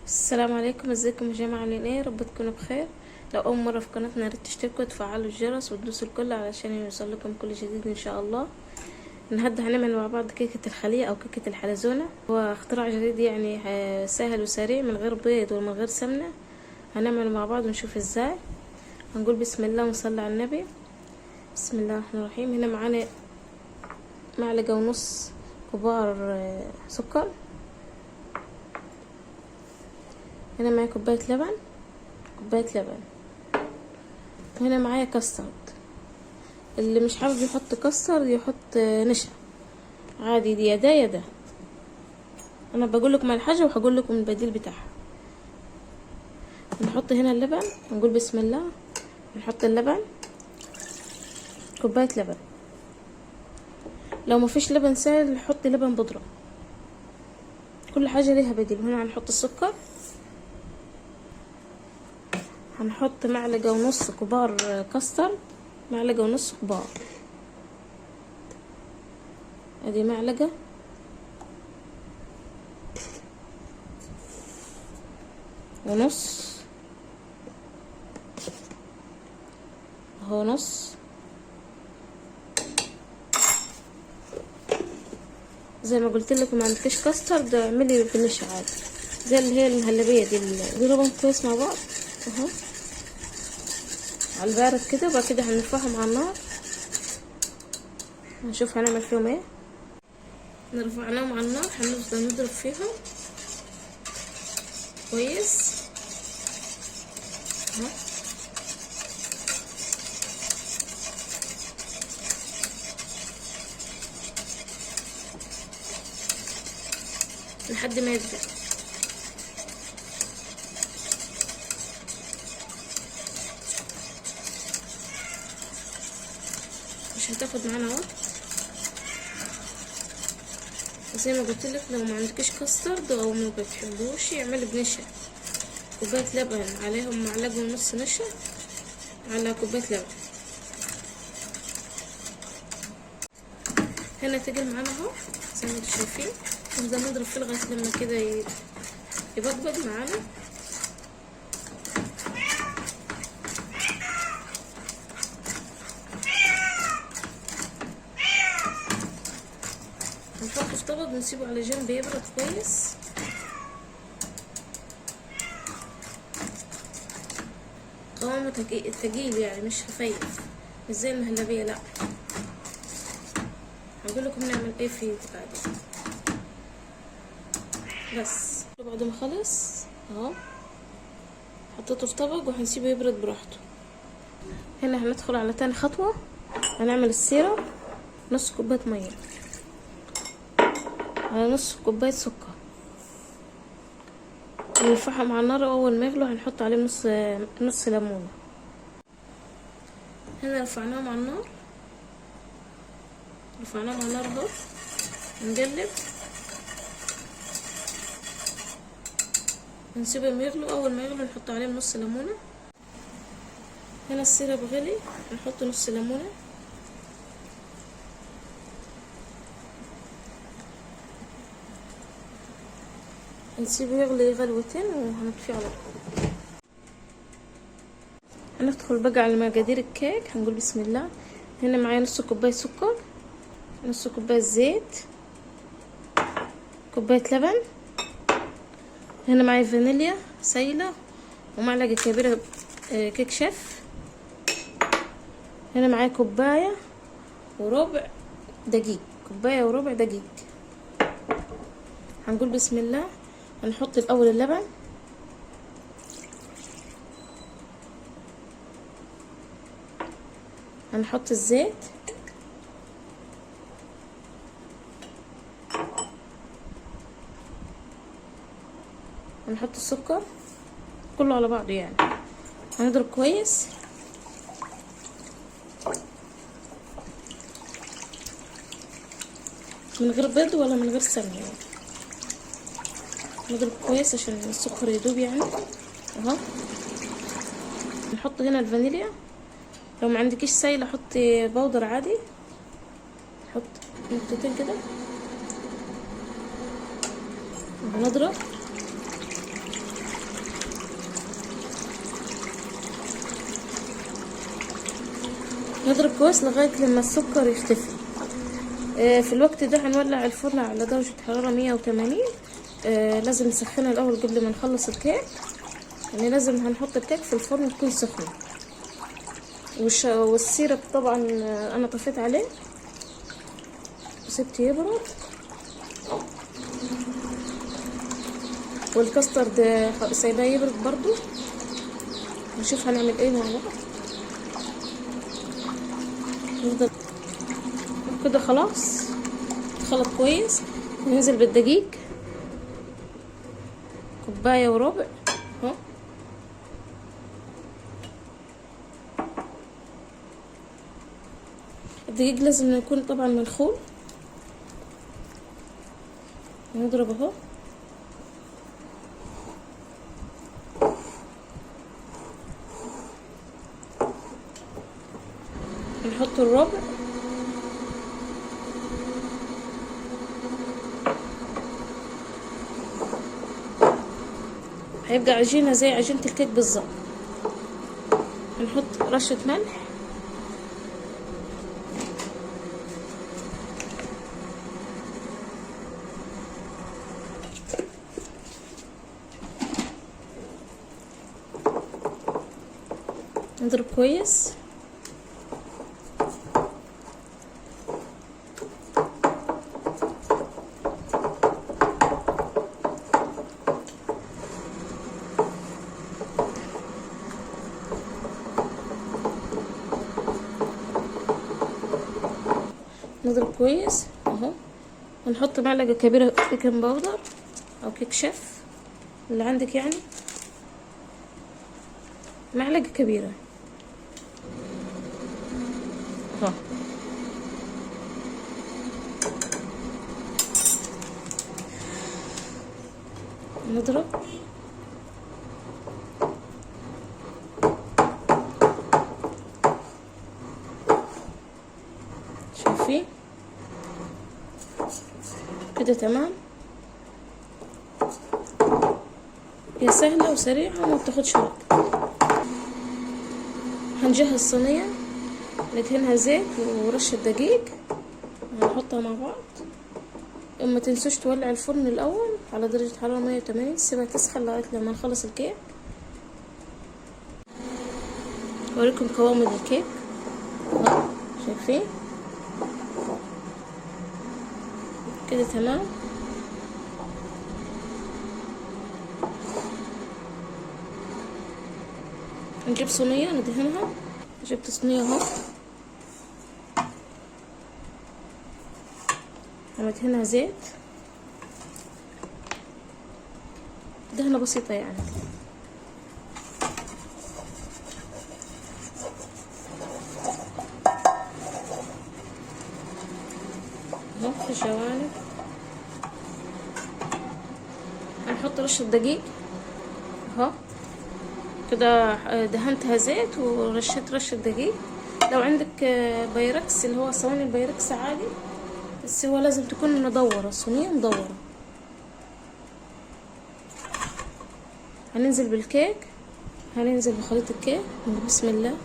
السلام عليكم، ازيكم يا جماعه؟ عاملين ايه؟ رب تكونوا بخير. لو اول مره في قناتنا، ياريت تشتركوا وتفعلوا الجرس وتدوسوا الكل علشان يوصلكم كل جديد ان شاء الله. النهارده هنعمل مع بعض كيكه الخليه او كيكه الحلزونه. هو اختراع جديد يعني سهل وسريع، من غير بيض ومن غير سمنه. هنعمل مع بعض ونشوف ازاي. هنقول بسم الله ونصلي على النبي. بسم الله الرحمن الرحيم. هنا معانا معلقه ونص كبار سكر. هنا معايا كوبايه لبن. وهنا معايا كاسترد. اللي مش حابب يحط كاسترد يحط نشا عادي، دي يا ده. انا بقول لكم على الحاجه وهقول لكم البديل بتاعها. نحط هنا اللبن، نقول بسم الله. نحط اللبن، كوبايه لبن. لو ما فيش لبن سائل نحط لبن بودره، كل حاجه ليها بديل. هنا هنحط السكر، هنحط معلقه ونص كبار كاسترد، معلقه ونص كبار. ادي معلقه ونص، اهو نص. زي ما قلت لكم، ما عندكش كاسترد اعملي بالنشا عادي، زي اللي هي المهلبيه دي. ضربهم كويس مع بعض اهو على البارد كده. وبعد كده هنرفعهم على النار، نشوف هنعمل فيهم ايه. نرفعناهم على النار، هنفضل نضرب فيهم كويس اهو. لحد ما يبدأ. مش هتاخد معانا وقت. زي ما قلت لك، لو ما عندكش كاسترد او ما بتحبوش اعملي بنشا. كوبايه لبن عليهم معلقه ونص نشا على كوبايه لبن. هنا تقل معانا اهو زي ما انتم شايفين. نفضل نضرب فيه لغايه لما كده يبقبق معانا. هنحطه في طبق ونسيبه على جنب يبرد كويس. قوامه تقيل يعني، مش خفيف، مش زي المهلبيه، لا. هقول لكم نعمل ايه فيه بعدين. بس بعد ما خلص اهو حطيته في طبق وهنسيبه يبرد براحته. هنا هندخل على تاني خطوه. هنعمل السيرة، نص كوبايه ميه على نص كوبايه سكر، ونرفعهم على النار. اول ما يغلوا هنحط عليهم نص ليمونه. هنا رفعناهم على النار اهو. نقلب ونسيبهم يغلوا. اول ما يغلوا نحط عليهم نص ليمونه. هنا السيرب غلي، نحط نص ليمونه. نسيبه يغلي غلوتين وهنطفيه على طول. هندخل بقى على مقادير الكيك. هنقول بسم الله. هنا معايا نص كوبايه سكر، نص كوبايه زيت، كوبايه لبن. هنا معايا فانيليا سايله ومعلقه كبيره كيك شيف. هنا معايا كوبايه وربع دقيق. هنقول بسم الله. هنحط الاول اللبن، هنحط الزيت، هنحط السكر كله على بعضه يعني. هنضرب كويس. من غير بيض ولا من غير سمنه يعني. نضرب كويس عشان السكر يدوب يعني اهو. نحط هنا الفانيليا. لو ما عندكيش سايله حطي بودر عادي، حط نقطتين كده. ونضرب نضرب كويس لغاية لما السكر يختفي. في الوقت ده هنولع الفرن على درجة حرارة 180. لازم نسخنها الأول قبل ما نخلص الكيك، يعني لازم هنحط الكيك في الفرن تكون سخنة. والسيرب طبعا أنا طفيت عليه وسبته يبرد. والكاسترد سايباه يبرد برضو. نشوف هنعمل ايه مع بعض. نفضل كده خلاص اتخلط كويس. ننزل بالدقيق كوباية وربع اهو. الدقيق لازم يكون طبعا منخول. نضرب اهو. نحط الربع. هيبقى عجينة زي عجينة الكيك بالظبط. هنحط رشة ملح. نضرب كويس. نضرب كويس اهو. هنحط معلقة كبيرة بيكنج باودر او كيك شيف اللي عندك يعني، معلقة كبيرة اهو. نضرب شايفين كده تمام. هي سهلة وسريعة وما بتاخدش وقت. هنجهز صينية ندهنها زيت ورشة دقيق. هنحطها مع بعض. وما تنسوش تولع الفرن الاول على درجة حرارة 180. سيبها تسخن لغاية لما نخلص الكيك. اوريكم قوام الكيك اهو. شايفين كده تمام. نجيب صينية ندهنها. جبت صينية اهو. هندهنها زيت دهنة بسيطة يعني. اهو في الجوانب. هنحط رشة دقيق اهو كده. دهنتها زيت ورشيت رشة دقيق. لو عندك بايركس اللي هو صواني البايركس عادي، بس هو لازم تكون مدورة، صينية مدورة. هننزل بالكيك. هننزل بخليط الكيك. بسم الله.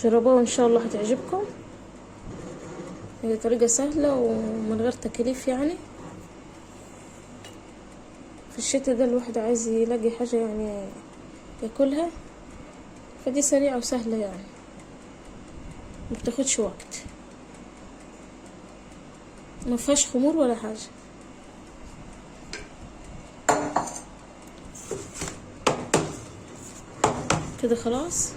جربوها وان شاء الله هتعجبكم. هي طريقة سهلة ومن غير تكاليف يعني. في الشتاء ده الواحد عايز يلاقي حاجة يعني ياكلها، فدي سريعة وسهلة يعني، مبتاخدش وقت، مفيهاش خمور ولا حاجة. كده خلاص.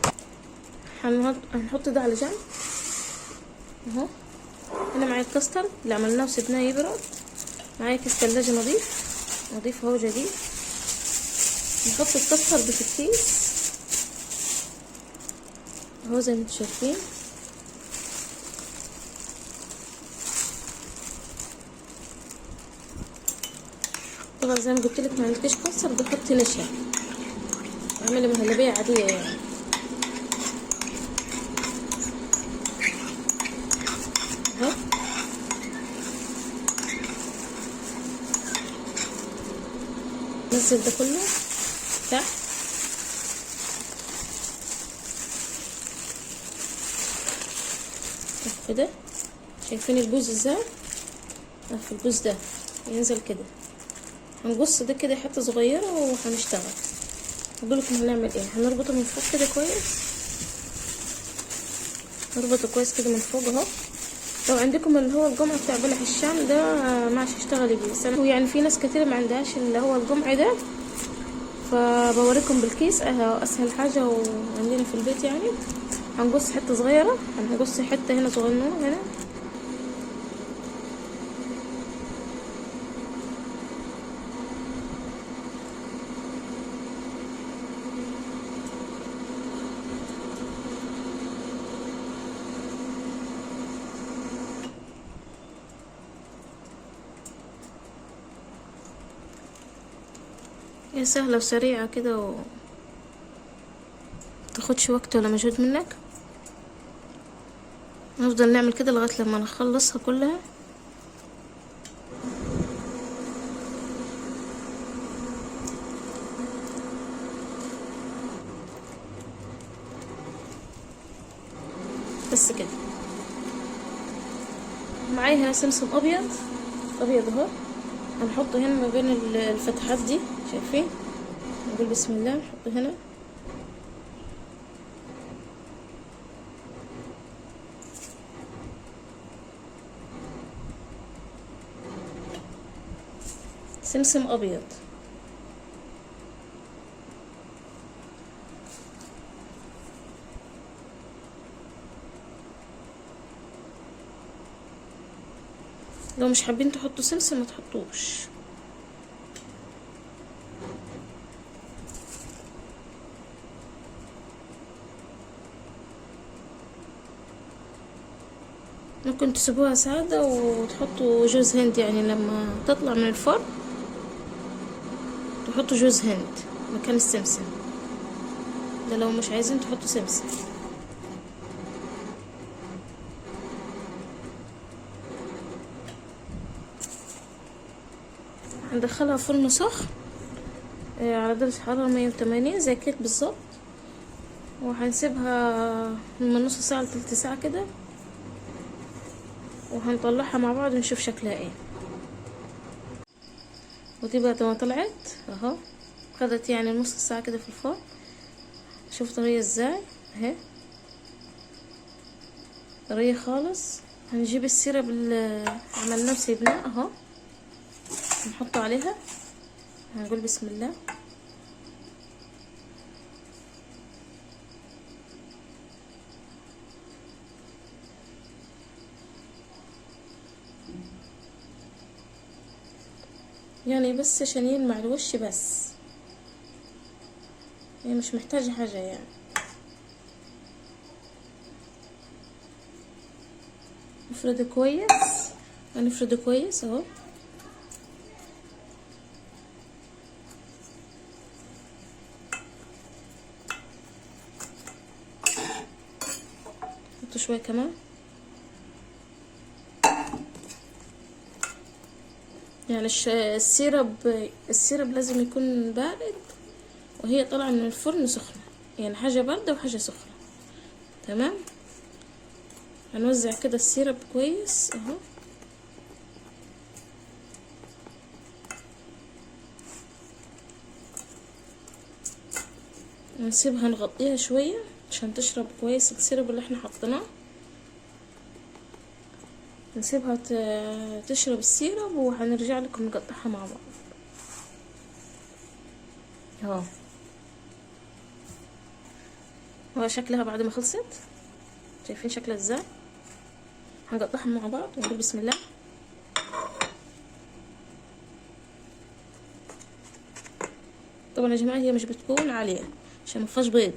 هنحط ده على جنب اهو. هنا معايا الكاسترد اللي عملناه وسبناه يبرد. معايا كيس تلاجة نضيف اهو جديد. نحط الكاسترد في الكيس اهو زي ما انتم شايفين. طبعا زي ما قلت لك ما عندكش كاسترد حطي نشا، اعملي مهلبية عادية يعني. هنزل ده كله تحت. كده شايفين البوز ازاي؟ في البوز ده ينزل كده. هنقص ده كده حته صغيره وهنشتغل. هقول لكم هنعمل ايه. هنربطه من فوق كده كويس، نربطه كويس كده من فوق اهو. لو عندكم اللي هو القمع بتاع بلح الشام ده ماشي اشتغلي بيه، بس يعني في ناس كتير ما عندهاش اللي هو القمع ده، فبوريكم بالكيس اسهل حاجه وعندنا في البيت يعني. هنقص حته صغيره، هنقص حته هنا صغنونه هنا. هي سهله وسريعه كده تاخدش وقت ولا مجهود منك. نفضل نعمل كده لغايه لما نخلصها كلها. بس كده. معايا هنا سمسم ابيض اهو، هنحطه هنا ما بين الفتحات دي، شايفين؟ نقول بسم الله، نحطه هنا. سمسم ابيض. لو مش حابين تحطوا سمسم ما تحطوش. ممكن تسيبوها سادة وتحطوا جوز هند، يعني لما تطلع من الفرن تحطوا جوز هند مكان السمسم ده، لو مش عايزين تحطوا سمسم. هندخلها فرن سخن على درجة حرارة 180 زي كيك بالظبط، وهنسيبها من نص ساعة لتلت ساعة كده، وهنطلعها مع بعض ونشوف شكلها ايه. ودي بعد ما طلعت اهو، خدت يعني نص ساعة كده في الفرن. شوف طرية ازاي اهي، طرية خالص. هنجيب السيرب اللي عملناه وسيبناه اهو، نحطه عليها. هنقول بسم الله. يعني بس عشان يلمع الوش بس، يعني مش محتاجة حاجة يعني. نفرده كويس، هنفرده كويس اهو. نحط شوية كمان. يعني السيرب لازم يكون بارد وهي طالعة من الفرن سخنة، يعني حاجة باردة وحاجة سخنة. تمام. هنوزع كده السيرب كويس اهو. نسيبها نغطيها شوية عشان تشرب كويس السيرب اللي احنا حطيناه. نسيبها تشرب السيرب وهنرجع لكم نقطعها مع بعض اهو. هو شكلها بعد ما خلصت، شايفين شكلها ازاي؟ هنقطعهم مع بعض ونقول بسم الله. طبعا يا جماعه هي مش بتكون عاليه عشان ما فيهاش بيض،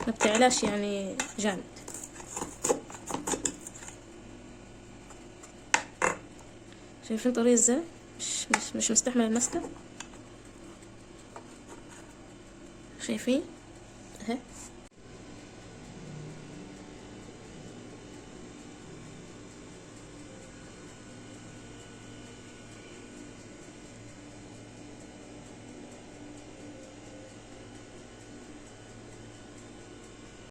ما بتعلاش يعني جامد. شايفين طريه ازاي؟ مش مستحمل المسكه. شايفين اهي.